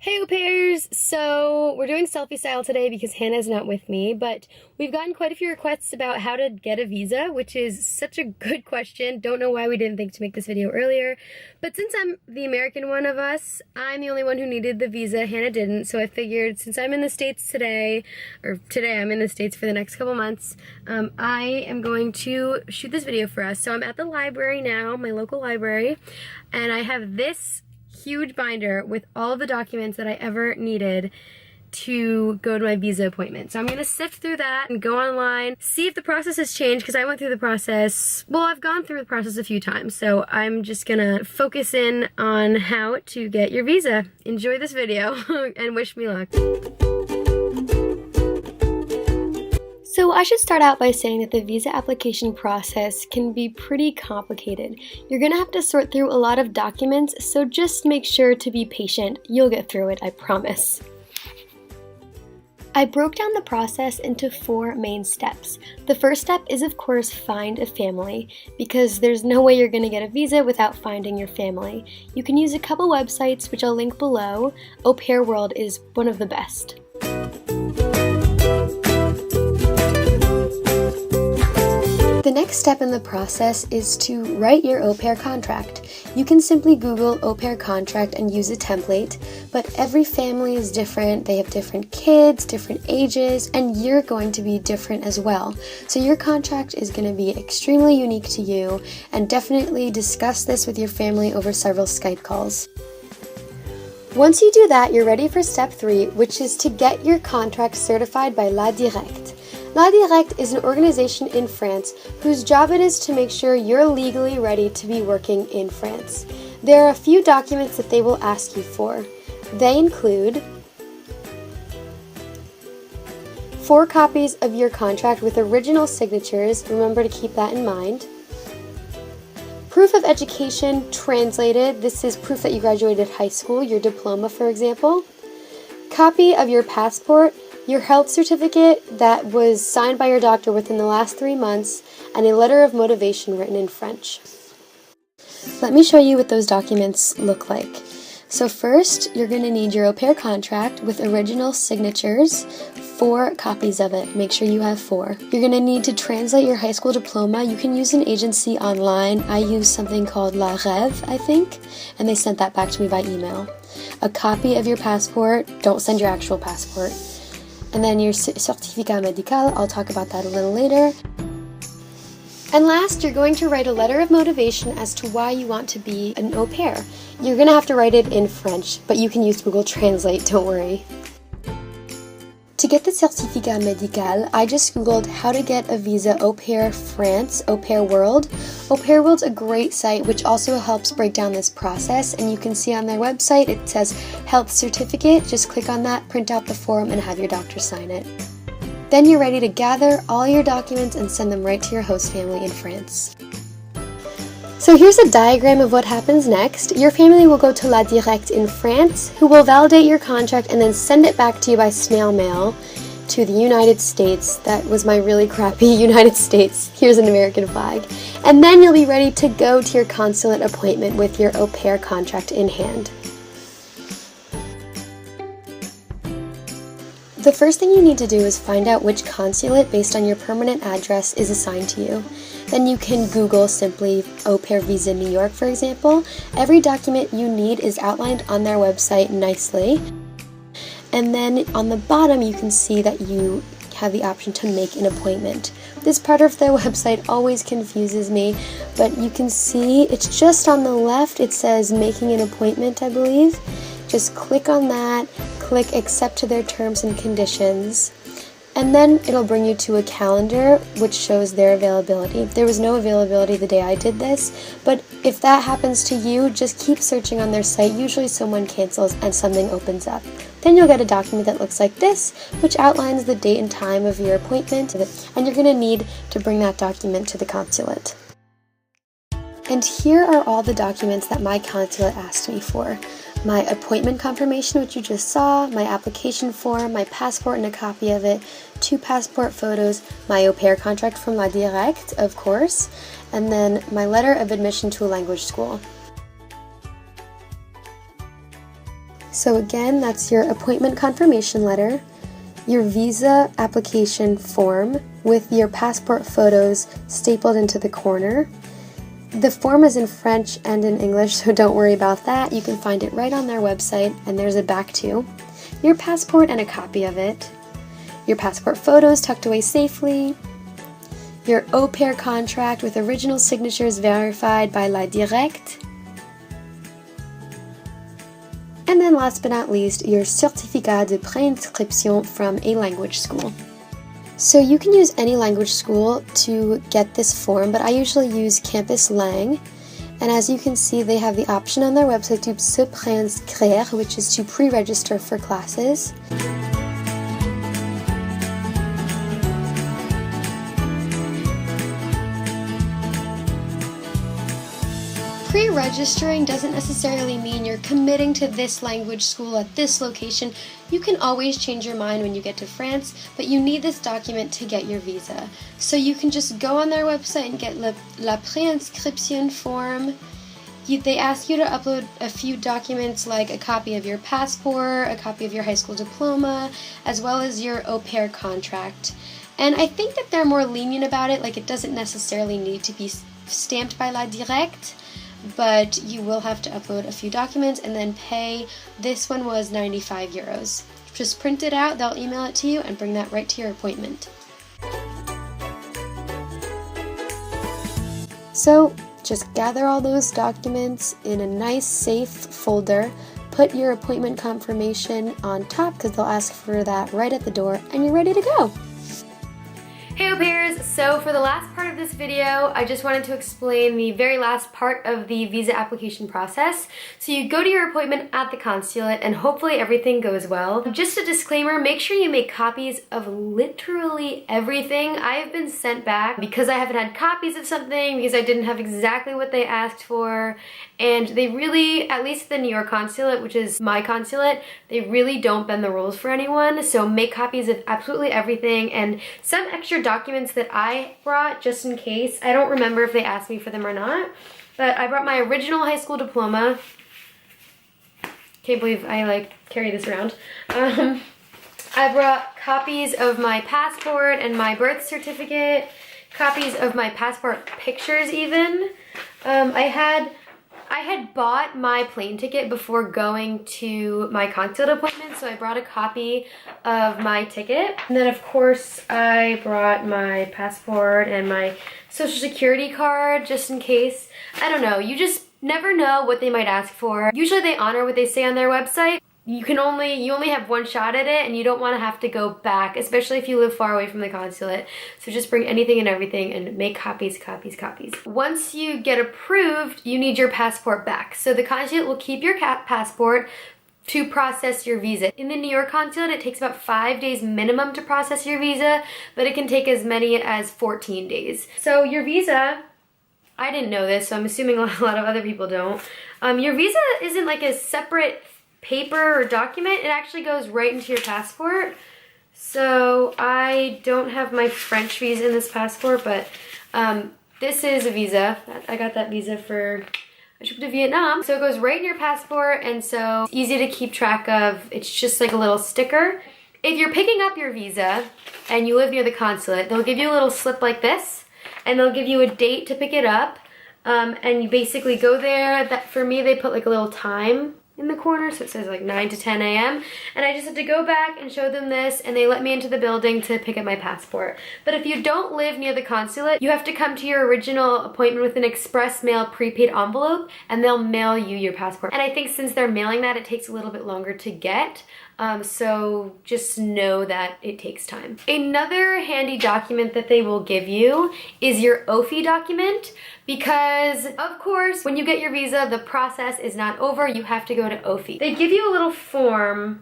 Hey au pairs! So we're doing selfie style today because Hannah's not with me, but we've gotten quite a few requests about how to get a visa, which is such a good question. Don't know why we didn't think to make this video earlier, but since I'm the American one of us, I'm the only one who needed the visa. Hannah didn't, so I figured since I'm in the States today, I'm in the States for the next couple months, I am going to shoot this video for us. So I'm at the library now, my local library, and I have this huge binder with all of the documents that I ever needed to go to my visa appointment. So I'm going to sift through that and go online, see if the process has changed, because I went through the process, well, I've gone through the process a few times, so I'm just going to focus in on how to get your visa. Enjoy this video and wish me luck. So I should start out by saying that the visa application process can be pretty complicated. You're going to have to sort through a lot of documents, so just make sure to be patient. You'll get through it, I promise. I broke down the process into 4 main steps. The first step is, of course, find a family, because there's no way you're going to get a visa without finding your family. You can use a couple websites, which I'll link below. Au Pair World is one of the best. The next step in the process is to write your au pair contract. You can simply Google au pair contract and use a template, but every family is different. They have different kids, different ages, and you're going to be different as well. So your contract is going to be extremely unique to you, and definitely discuss this with your family over several Skype calls. Once you do that, you're ready for step 3, which is to get your contract certified by La DIRECCTE. La DIRECCTE is an organization in France whose job it is to make sure you're legally ready to be working in France. There are a few documents that they will ask you for. They include 4 copies of your contract with original signatures, remember to keep that in mind. Proof of education translated, this is proof that you graduated high school, your diploma for example. Copy of your passport, your health certificate that was signed by your doctor within the last 3 months, and a letter of motivation written in French. Let me show you what those documents look like. So first, you're going to need your au pair contract with original signatures, 4 copies of it. Make sure you have 4. You're going to need to translate your high school diploma. You can use an agency online. I use something called La Rêve, I think, and they sent that back to me by email. A copy of your passport. Don't send your actual passport. And then your certificat médical, I'll talk about that a little later. And last, you're going to write a letter of motivation as to why you want to be an au pair. You're going to have to write it in French, but you can use Google Translate, don't worry. To get the certificat médical, I just googled how to get a visa au pair France, au pair world. Au pair world's a great site which also helps break down this process, and you can see on their website it says health certificate. Just click on that, print out the form, and have your doctor sign it. Then you're ready to gather all your documents and send them right to your host family in France. So here's a diagram of what happens next. Your family will go to La DIRECCTE in France, who will validate your contract and then send it back to you by snail mail to the United States. That was my really crappy United States. Here's an American flag. And then you'll be ready to go to your consulate appointment with your au pair contract in hand. The first thing you need to do is find out which consulate based on your permanent address is assigned to you. Then you can Google simply Au Pair Visa New York, for example. Every document you need is outlined on their website nicely. And then on the bottom you can see that you have the option to make an appointment. This part of their website always confuses me, but you can see it's just on the left. It says making an appointment, I believe. Just click on that, click accept to their terms and conditions, and then it'll bring you to a calendar which shows their availability. There was no availability the day I did this, but if that happens to you, just keep searching on their site. Usually someone cancels and something opens up. Then you'll get a document that looks like this, which outlines the date and time of your appointment, and you're going to need to bring that document to the consulate. And here are all the documents that my consulate asked me for. My appointment confirmation, which you just saw, my application form, my passport and a copy of it, 2 passport photos, my au pair contract from La DIRECCTE, of course, and then my letter of admission to a language school. So again, that's your appointment confirmation letter, your visa application form with your passport photos stapled into the corner. The form is in French and in English, so don't worry about that. You can find it right on their website, and there's a back too. Your passport and a copy of it. Your passport photos tucked away safely. Your au pair contract with original signatures verified by la DIRECCTE. And then last but not least, your certificat de préinscription from a language school. So you can use any language school to get this form, but I usually use Campus Lang. And as you can see, they have the option on their website to se préinscrire, which is to pre-register for classes. Pre-registering doesn't necessarily mean you're committing to this language school at this location. You can always change your mind when you get to France, but you need this document to get your visa. So you can just go on their website and get la préinscription form. They ask you to upload a few documents like a copy of your passport, a copy of your high school diploma, as well as your au pair contract. And I think that they're more lenient about it, like it doesn't necessarily need to be stamped by la DIRECCTE, but you will have to upload a few documents and then pay. This one was 95 euros. Just print it out, they'll email it to you, and bring that right to your appointment. So just gather all those documents in a nice safe folder, put your appointment confirmation on top because they'll ask for that right at the door, and you're ready to go. Hey au pairs, so for the last part of this video, I just wanted to explain the very last part of the visa application process. So you go to your appointment at the consulate and hopefully everything goes well. Just a disclaimer, make sure you make copies of literally everything. I have been sent back because I haven't had copies of something, because I didn't have exactly what they asked for, and they really, at least the New York consulate, which is my consulate, they really don't bend the rules for anyone, so make copies of absolutely everything, and some extra documents that I brought just in case. I don't remember if they asked me for them or not, but I brought my original high school diploma. Can't believe I carry this around. I brought copies of my passport and my birth certificate, copies of my passport pictures even. I had bought my plane ticket before going to my consulate appointment, so I brought a copy of my ticket. And then of course I brought my passport and my social security card just in case. I don't know, you just never know what they might ask for. Usually they honor what they say on their website. You only have one shot at it, and you don't want to have to go back, especially if you live far away from the consulate. So just bring anything and everything and make copies. Once you get approved, you need your passport back. So the consulate will keep your passport to process your visa. In the New York consulate, it takes about 5 days minimum to process your visa, but it can take as many as 14 days. So your visa, I didn't know this, so I'm assuming a lot of other people don't. Your visa isn't like a separate paper or document. It actually goes right into your passport. So I don't have my French visa in this passport, but this is a visa. I got that visa for a trip to Vietnam. So it goes right in your passport, and so it's easy to keep track of. It's just like a little sticker. If you're picking up your visa and you live near the consulate, they'll give you a little slip like this, and they'll give you a date to pick it up. And you basically go there. For me, they put like a little time in the corner, so it says like 9 to 10 a.m. And I just had to go back and show them this, and they let me into the building to pick up my passport. But if you don't live near the consulate, you have to come to your original appointment with an express mail prepaid envelope, and they'll mail you your passport. And I think since they're mailing that, it takes a little bit longer to get. So just know that it takes time. Another handy document that they will give you is your OFI document, because of course when you get your visa, the process is not over. You have to go to OFI. They give you a little form.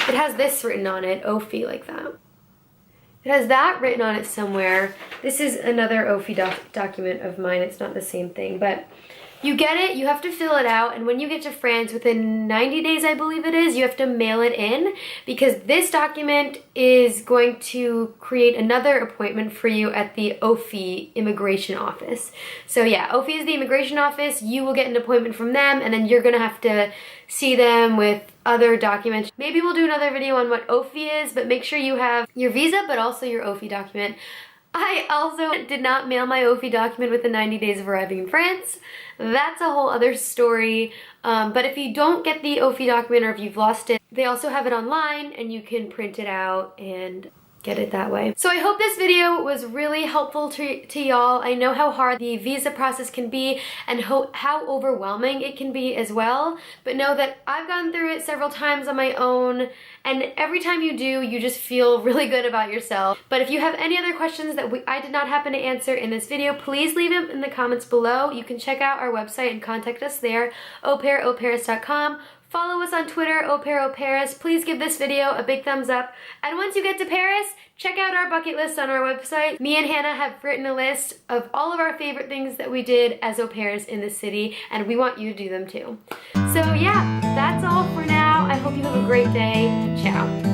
It has this written on it, OFI, like that. It has that written on it somewhere. This is another OFI document of mine. It's not the same thing, but You get it, you have to fill it out, and when you get to France, within 90 days, I believe it is, you have to mail it in, because this document is going to create another appointment for you at the OFI immigration office. So yeah, OFI is the immigration office, you will get an appointment from them, and then you're gonna have to see them with other documents. Maybe we'll do another video on what OFI is, but make sure you have your visa, but also your OFI document. I also did not mail my OFI document within 90 days of arriving in France. That's a whole other story. But if you don't get the OFI document, or if you've lost it, they also have it online and you can print it out and get it that way. So I hope this video was really helpful to y'all. I know how hard the visa process can be and how overwhelming it can be as well, but know that I've gone through it several times on my own, and every time you do, you just feel really good about yourself. But if you have any other questions that I did not happen to answer in this video, please leave them in the comments below. You can check out our website and contact us there, aupaireauparis.com. Follow us on Twitter, aupaireauparis. Please give this video a big thumbs up. And once you get to Paris, check out our bucket list on our website. Me and Hannah have written a list of all of our favorite things that we did as au pairs in the city, and we want you to do them too. So yeah, that's all for now. I hope you have a great day. Ciao.